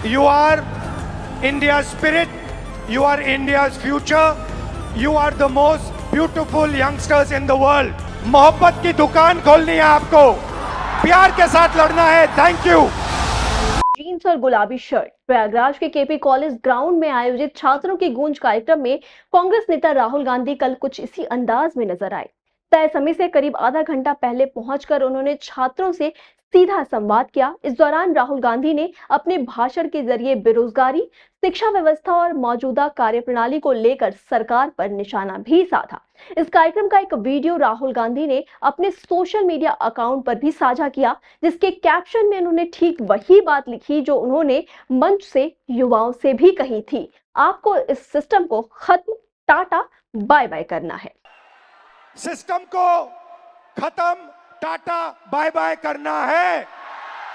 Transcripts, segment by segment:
You are India's spirit. You are India's future. You are the most beautiful youngsters in the world. मोहब्बत की दुकान खोलनी है आपको, प्यार के साथ लड़ना है. Thank you. जीन्स और गुलाबी शर्ट प्रयागराज के केपी कॉलेज ग्राउंड में आयोजित छात्रों की गूंज कार्यक्रम में कांग्रेस नेता राहुल गांधी कल कुछ इसी अंदाज में नजर आए. तय समय से करीब आधा घंटा पहले पहुंचकर उन्होंने छात्रों से सीधा संवाद किया. इस दौरान राहुल गांधी ने अपने भाषण के जरिए बेरोजगारी, शिक्षा व्यवस्था और मौजूदा कार्यप्रणाली को लेकर सरकार पर निशाना भी साधा. इस कार्यक्रम का एक वीडियो राहुल गांधी ने अपने सोशल मीडिया अकाउंट पर भी साझा किया, जिसके कैप्शन में उन्होंने ठीक वही बात लिखी जो उन्होंने मंच से युवाओं से भी कही थी. आपको इस सिस्टम को खत्म, टाटा बाय बाय करना है. सिस्टम को खत्म, टाटा बाय बाय करना है.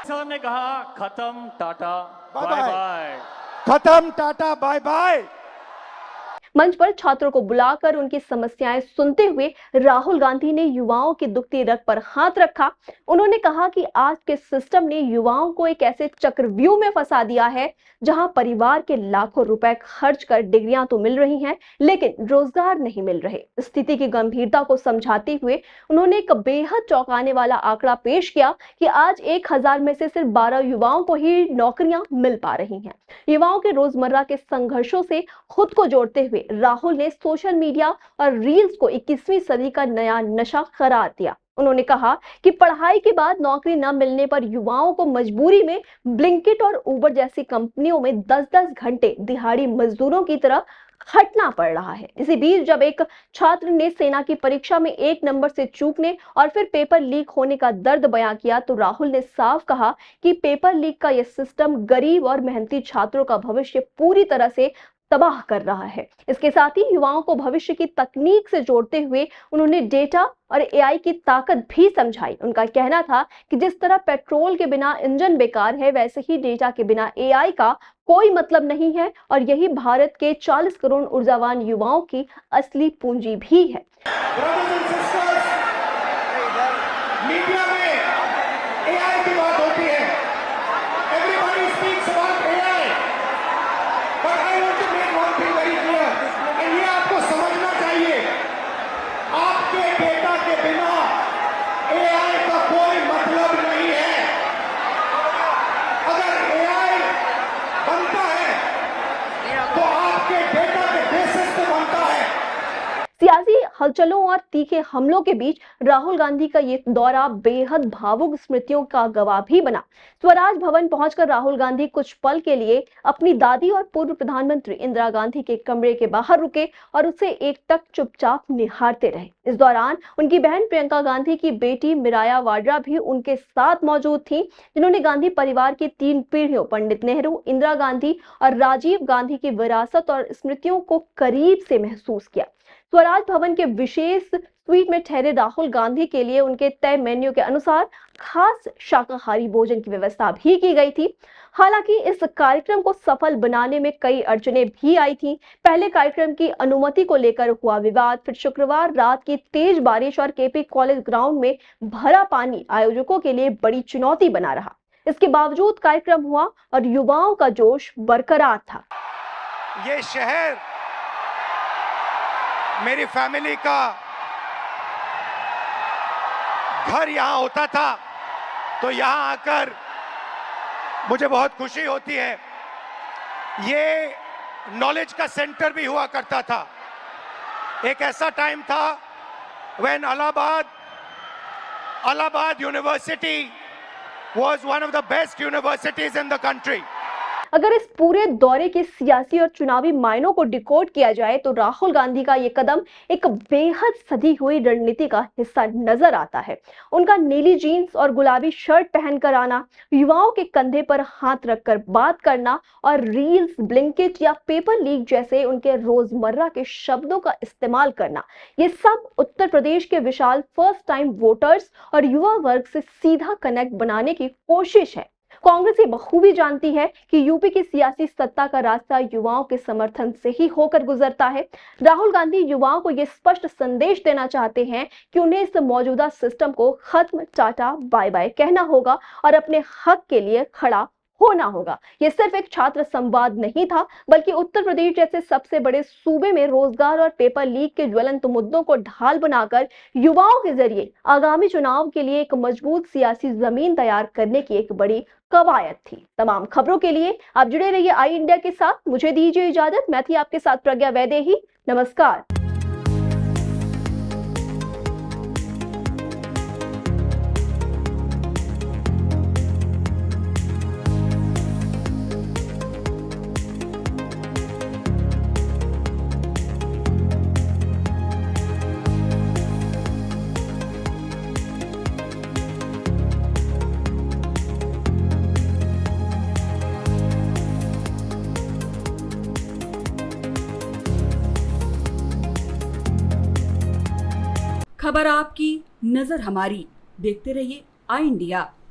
साहब ने कहा खत्म, tata bye bye bye. Bye. खत्म, टाटा बाय बाय. मंच पर छात्रों को बुलाकर उनकी समस्याएं सुनते हुए राहुल गांधी ने युवाओं की दुखती रग पर हाथ रखा. उन्होंने कहा कि आज के सिस्टम ने युवाओं को एक ऐसे चक्रव्यूह में फंसा दिया है जहां परिवार के लाखों रुपए खर्च कर डिग्रियां तो मिल रही हैं, लेकिन रोजगार नहीं मिल रहे. स्थिति की गंभीरता को समझाते हुए उन्होंने एक बेहद चौंकाने वाला आंकड़ा पेश किया कि आज 1000 में से सिर्फ 12 युवाओं को ही नौकरियां मिल पा रही हैं. युवाओं के रोजमर्रा के संघर्षों से खुद को जोड़ते हुए राहुल ने सोशल मीडिया और रील्स को 21वीं सदी का नया नशा करार दिया. उन्होंने कहा कि पढ़ाई के बाद नौकरी न मिलने पर युवाओं को मजबूरी में ब्लिंकिट और उबर जैसी कंपनियों में 10-10 घंटे दिहाड़ी मजदूरों की तरह खटना पड़ रहा है. इसी बीच जब एक छात्र ने सेना की परीक्षा में 1 नंबर से चूकने और फिर पेपर लीक होने का दर्द बयां किया, तो राहुल ने साफ कहा कि पेपर लीक का यह सिस्टम गरीब और मेहनती छात्रों का भविष्य पूरी तरह से तबाह कर रहा है. इसके साथ ही युवाओं को भविष्य की तकनीक से जोड़ते हुए उन्होंने डेटा और एआई की ताकत भी समझाई. उनका कहना था कि जिस तरह पेट्रोल के बिना इंजन बेकार है, वैसे ही डेटा के बिना एआई का कोई मतलब नहीं है और यही भारत के 40 करोड़ ऊर्जावान युवाओं की असली पूंजी भी है. मीडिया में एआई की बात होती है. Everybody speaks about AI. But I want to make one thing very clear. And ये आपको समझना चाहिए. आपके डेटा के बिना AI का कोई मतलब नहीं है. अगर AI बनता है तो आपके डेटा के बेसिस पे बनता है. सियासी हलचलों और तीखे हमलों के बीच राहुल गांधी का ये दौरा बेहद भावुक स्मृतियों का गवाह भी बना. स्वराज भवन पहुंचकर राहुल गांधी कुछ पल के लिए अपनी दादी और पूर्व प्रधानमंत्री इंदिरा गांधी के कमरे के बाहर रुके और उसे एकटक चुपचाप निहारते रहे. इस दौरान उनकी बहन प्रियंका गांधी की बेटी मिराया वाड्रा भी उनके साथ मौजूद थी, जिन्होंने गांधी परिवार की 3 पीढ़ियों पंडित नेहरू, इंदिरा गांधी और राजीव गांधी की विरासत और स्मृतियों को करीब से महसूस किया. स्वराज भवन के विशेष स्वीट में ठहरे राहुल गांधी के लिए उनके तय मेन्यू के अनुसार खास शाकाहारी भोजन की व्यवस्था भी की गई थी. हालांकि इस कार्यक्रम को सफल बनाने में कई अड़चनें भी आई थी. पहले कार्यक्रम की अनुमति को लेकर हुआ विवाद, फिर शुक्रवार रात की तेज बारिश और केपी कॉलेज ग्राउंड में भरा पानी आयोजकों के लिए बड़ी चुनौती बना रहा. इसके बावजूद कार्यक्रम हुआ और युवाओं का जोश बरकरार था. ये शहर मेरी फैमिली का घर यहां होता था, तो यहां आकर मुझे बहुत खुशी होती है. ये नॉलेज का सेंटर भी हुआ करता था. एक ऐसा टाइम था when Allahabad University was one of the best universities in the country. अगर इस पूरे दौरे के सियासी और चुनावी मायनों को डिकोड किया जाए तो राहुल गांधी का ये कदम एक बेहद सधी हुई रणनीति का हिस्सा नजर आता है. उनका नीली जीन्स और गुलाबी शर्ट पहनकर आना, युवाओं के कंधे पर हाथ रखकर बात करना और रील्स, ब्लिंकिट या पेपर लीक जैसे उनके रोजमर्रा के शब्दों का इस्तेमाल करना, ये सब उत्तर प्रदेश के विशाल फर्स्ट टाइम वोटर्स और युवा वर्ग से सीधा कनेक्ट बनाने की कोशिश है. कांग्रेस ये बखूबी जानती है कि यूपी की सियासी सत्ता का रास्ता युवाओं के समर्थन से ही होकर गुजरता है. राहुल गांधी युवाओं को यह स्पष्ट संदेश देना चाहते हैं कि उन्हें इस मौजूदा सिस्टम को खत्म, टाटा बाय बाय कहना होगा और अपने हक के लिए खड़ा होना होगा। ये सिर्फ एक छात्र संवाद नहीं था, बल्कि उत्तर प्रदेश जैसे सबसे बड़े सूबे में रोजगार और पेपर लीक के ज्वलंत मुद्दों को ढाल बनाकर युवाओं के जरिए आगामी चुनाव के लिए एक मजबूत सियासी जमीन तैयार करने की एक बड़ी कवायद थी। तमाम खबरों के लिए आप जुड़े रहिए आई इंडिया के साथ। मुझे दीजिए इजाजत। मैं थी आपके साथ प्रज्ञा वैदेही। नमस्कार। खबर आपकी, नजर हमारी। देखते रहिए आई इंडिया।